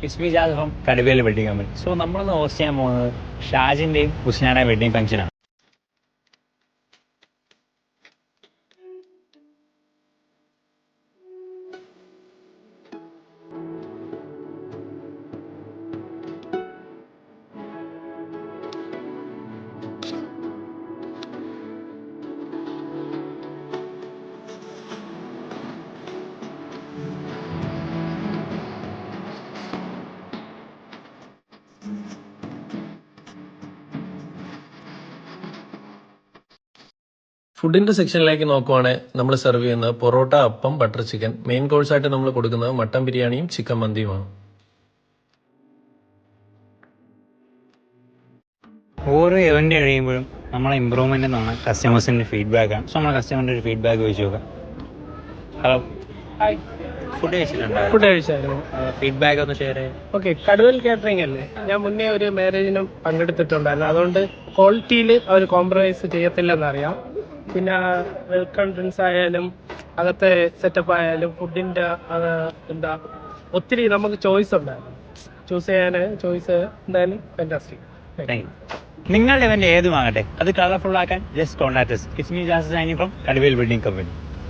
It's me Jaz from Kaduvel wedding company. So നമ്മളിന്ന് host ചെയ്യാൻ പോകുന്നത് ഷാജിൻ്റെയും ഹുസ്നാന വെഡിങ് ഫംഗ്ഷനാണ്. ഫുഡിന്റെ സെക്ഷനിലേക്ക് നോക്കുവാണെങ്കിൽ നമ്മൾ സെർവ് ചെയ്യുന്നത് പൊറോട്ട, അപ്പം, ബട്ടർ ചിക്കൻ. മെയിൻ കോഴ്സായിട്ട് നമ്മൾ കൊടുക്കുന്നത് മട്ടൻ ബിരിയാണിയും ചിക്കൻ മന്തിയുമാണ്. ഓരോ ഇവന്റ് കഴിയുമ്പോഴും നമ്മളെ ഇമ്പ്രൂവ്മെന്റ് എന്നാണ് കസ്റ്റമേഴ്സിന്റെ ഫീഡ്ബാക്കാണ്. സോ നമ്മൾ കസ്റ്റമറിന്റെ ഒരു ഫീഡ്ബാക്ക് ചോദിച്ചു നോക്കാം. ഹലോ, ഫുഡ് കഴിച്ചിട്ടുണ്ടോ? ഫുഡ് കഴിച്ചായിരുന്നു. ഫീഡ്ബാക്ക് ഒന്ന് ഷെയർ ചെയ്യാം. ഓക്കെ, കടുവൽ കാറ്ററിംഗ് അല്ലേ? ഞാൻ മുന്നേ ഒരു മാരേജിനും പങ്കെടുത്തിട്ടുണ്ടായിരുന്നു. അതുകൊണ്ട് ക്വാളിറ്റിയിൽ അവർ കോംപ്രമൈസ് ചെയ്യത്തില്ലെന്നറിയാം. പിന്നെ വെൽക്കം ഡ്രിങ്ക്സ് ആയാലും അകത്തെ സെറ്റപ്പ് ആയാലും ഫുഡിൻ്റെ എന്താ ഒത്തിരി നമുക്ക് ചോയ്സ് ഉണ്ടായിരുന്നു. ചൂസ് ചെയ്യാൻ ചോയ്സ് എന്തായാലും ഫാന്റാസ്റ്റിക്. Thank you. നിങ്ങളുടെ ഇവന്റ് ഏതുമാകട്ടെ അത് കളർഫുൾ ആക്കാൻ just contact us. It's me Jaz from Kaduvel wedding company.